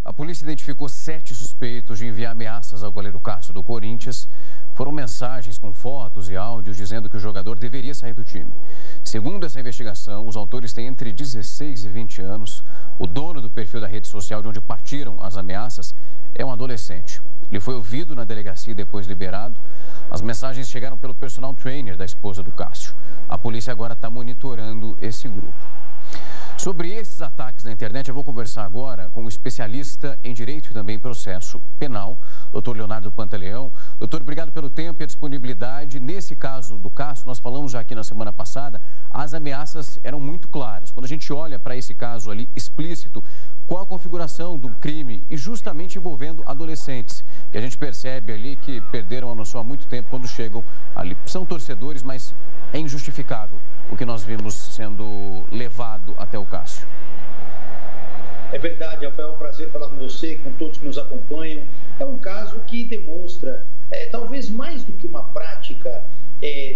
A polícia identificou 7 suspeitos de enviar ameaças ao goleiro Cássio do Corinthians. Foram mensagens com fotos e áudios dizendo que o jogador deveria sair do time. Segundo essa investigação, os autores têm entre 16 e 20 anos. O dono do perfil da rede social de onde partiram as ameaças é um adolescente. Ele foi ouvido na delegacia e depois liberado. As mensagens chegaram pelo personal trainer da esposa do Cássio. A polícia agora está monitorando esse grupo. Sobre esses ataques na internet, eu vou conversar agora com um especialista em direito e também processo penal, Dr. Leonardo Pantaleão. Doutor, obrigado pelo tempo e a disponibilidade. Nesse caso do Cássio, nós falamos já aqui na semana passada, as ameaças eram muito claras. Quando a gente olha para esse caso ali explícito, qual a configuração do crime e justamente envolvendo adolescentes. E a gente percebe ali que perderam a noção há muito tempo quando chegam ali. São torcedores, mas é injustificável o que nós vimos sendo levado até o Cássio. É verdade, Rafael, é um prazer falar com você, com todos que nos acompanham. É um caso que demonstra, talvez mais do que uma prática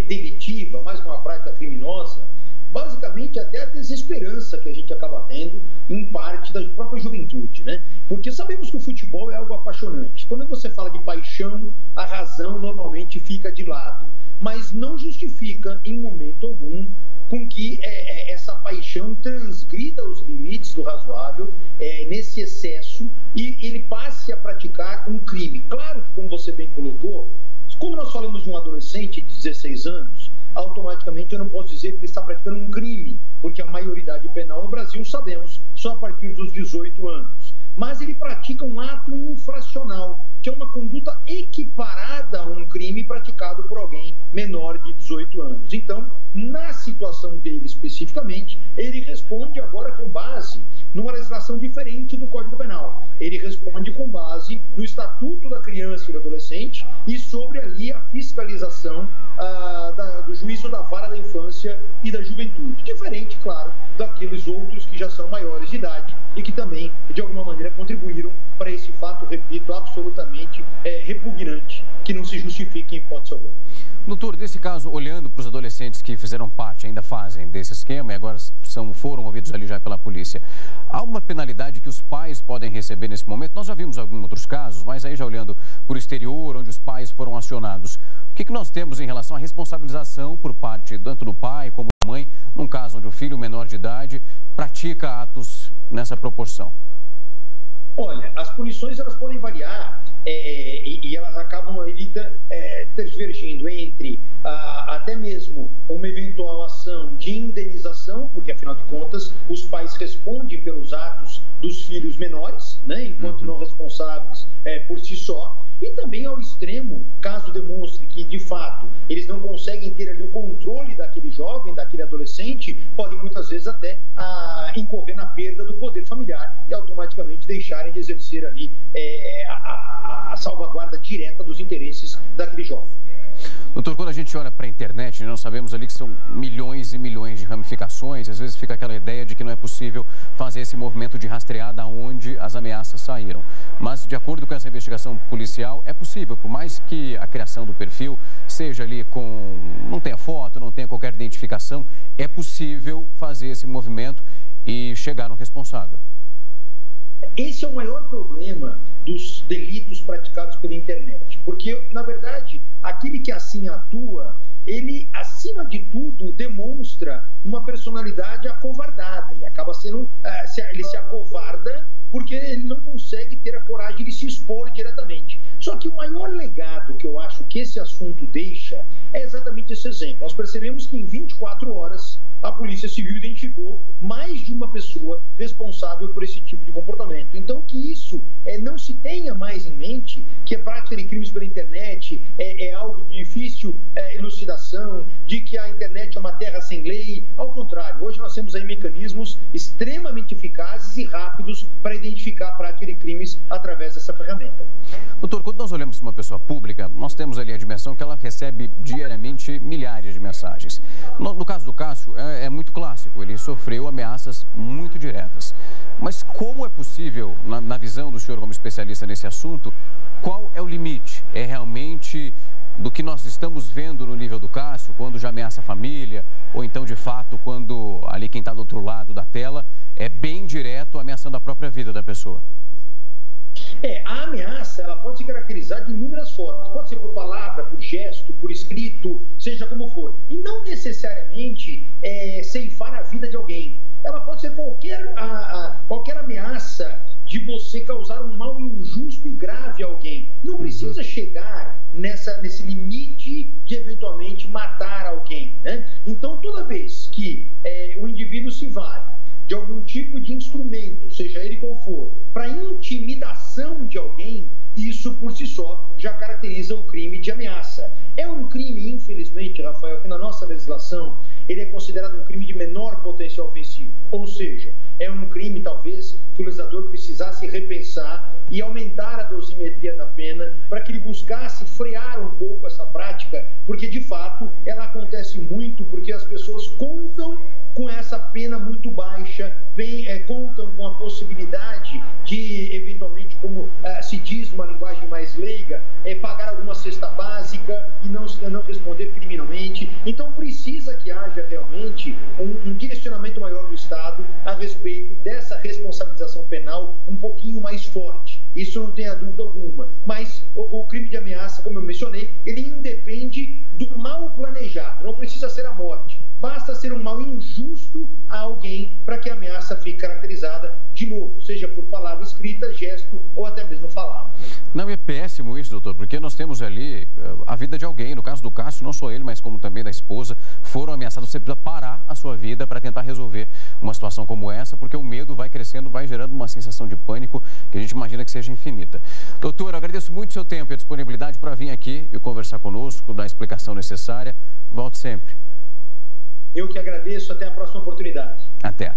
delitiva, mais que uma prática criminosa, basicamente até a desesperança que a gente acaba tendo em parte da própria juventude, né? Porque sabemos que o futebol é algo apaixonante. Quando você fala de paixão, a razão normalmente fica de lado, mas não justifica em momento algum com que essa paixão transgrida os limites do razoável nesse excesso e ele passe a praticar um crime. Claro que, como você bem colocou, quando nós falamos de um adolescente de 16 anos, automaticamente eu não posso dizer que ele está praticando um crime, porque a maioridade penal no Brasil, sabemos, só a partir dos 18 anos. Mas ele pratica um ato infracional, que é uma conduta equiparada a um crime praticado por alguém menor de 18 anos. Então, na situação dele especificamente, ele responde agora com base numa legislação diferente do Código Penal. Ele responde com base no Estatuto da Criança e do Adolescente e sobre ali a fiscalização do juízo da vara da infância e da juventude. Diferente, claro, daqueles outros que já são maiores de idade e que também, de alguma maneira, contribuíram para esse fato, repito, absolutamente repugnante, que não se justifica em hipótese alguma. Doutor, desse caso, olhando para os adolescentes que fizeram parte, ainda fazem desse esquema e agora foram ouvidos ali já pela polícia, há uma penalidade que os pais podem receber nesse momento? Nós já vimos alguns outros casos, mas aí já olhando para o exterior, onde os pais foram acionados, o que nós temos em relação à responsabilização por parte tanto do pai como da mãe, num caso onde o filho menor de idade pratica atos nessa proporção? Olha, as punições elas podem variar e elas acabam ali divergindo entre até mesmo uma eventual ação de indenização, porque afinal de contas os pais respondem pelos atos dos filhos menores, né, enquanto não responsáveis por si só. E também ao extremo, caso demonstre que, de fato, eles não conseguem ter ali o controle daquele jovem, daquele adolescente, podem muitas vezes até incorrer na perda do poder familiar e automaticamente deixarem de exercer ali a salvaguarda direta dos interesses daquele jovem. Doutor, quando a gente olha para a internet, nós sabemos ali que são milhões e milhões de ramificações, às vezes fica aquela ideia de que não é possível fazer esse movimento de rastrear da onde as ameaças saíram. Mas, de acordo com essa investigação policial, é possível, por mais que a criação do perfil seja ali não tenha foto, não tenha qualquer identificação, é possível fazer esse movimento e chegar no responsável. Esse é o maior problema dos delitos praticados pela internet, porque, na verdade, aquele que assim atua, ele, acima de tudo, demonstra uma personalidade acovardada. Ele acaba sendo, ele se acovarda porque ele não consegue ter a coragem de se expor diretamente. Só que o maior legado que eu acho que esse assunto deixa é exatamente esse exemplo. Nós percebemos que em 24 horas a Polícia Civil identificou mais de uma pessoa responsável por esse tipo de comportamento. Então, que isso não se tenha mais em mente, que a prática de crimes pela internet é algo de difícil elucidação, de que a internet é uma terra sem lei. Ao contrário, hoje nós temos aí mecanismos extremamente eficazes e rápidos para identificar a prática de crimes através dessa ferramenta. Doutor, quando nós olhamos para uma pessoa pública, nós temos ali a dimensão que ela recebe diariamente milhares de mensagens. No caso do Cássio, é muito clássico, ele sofreu ameaças muito diretas. Mas como é possível, na visão do senhor como especialista nesse assunto, qual é o limite? É realmente do que nós estamos vendo no nível do Cássio, quando já ameaça a família, ou então, de fato, quando ali quem está do outro lado da tela é bem direto ameaçando a própria vida da pessoa? A ameaça, ela pode se caracterizar de inúmeras formas. Pode ser por palavra, por gesto, por escrito, seja como for. E não necessariamente ceifar a vida de alguém. Ela pode ser qualquer ameaça de você causar um mal injusto e grave a alguém. Não precisa chegar nesse limite de eventualmente matar alguém, né? Então, toda vez que o indivíduo se vale de algum tipo de instrumento, seja ele qual for, para intimidação de alguém, isso por si só já caracteriza o crime de ameaça. É um crime, infelizmente, Rafael, que na nossa legislação ele é considerado um crime de menor potencial ofensivo. Ou seja, é um crime, talvez, que o legislador precisasse repensar e aumentar a dosimetria da pena para que ele buscasse frear um pouco essa prática, porque, de fato, ela acontece muito porque as pessoas contam com essa pena muito baixa, contam com a possibilidade de, eventualmente, como se diz numa linguagem mais leiga, pagar alguma cesta básica e não responder criminalmente. Então, precisa que haja realmente um direcionamento maior do Estado a respeito dessa responsabilização penal um pouquinho mais forte. Isso não tenha dúvida alguma. Mas o crime de ameaça, como eu mencionei, ele independe do mal planejado. Não precisa ser a morte. Basta ser um mal injusto a alguém para que a ameaça fique caracterizada, de novo, seja por palavra escrita, gesto ou até mesmo falado. Não, é péssimo isso, doutor, porque nós temos ali a vida de alguém. No caso do Cássio, não só ele, mas como também da esposa, foram ameaçados. Você precisa parar a sua vida para tentar resolver uma situação como essa, porque o medo vai crescendo, vai gerando uma sensação de pânico que a gente imagina que seja infinita. Doutor, eu agradeço muito o seu tempo e a disponibilidade para vir aqui e conversar conosco, dar a explicação necessária. Volte sempre. Eu que agradeço. Até a próxima oportunidade. Até.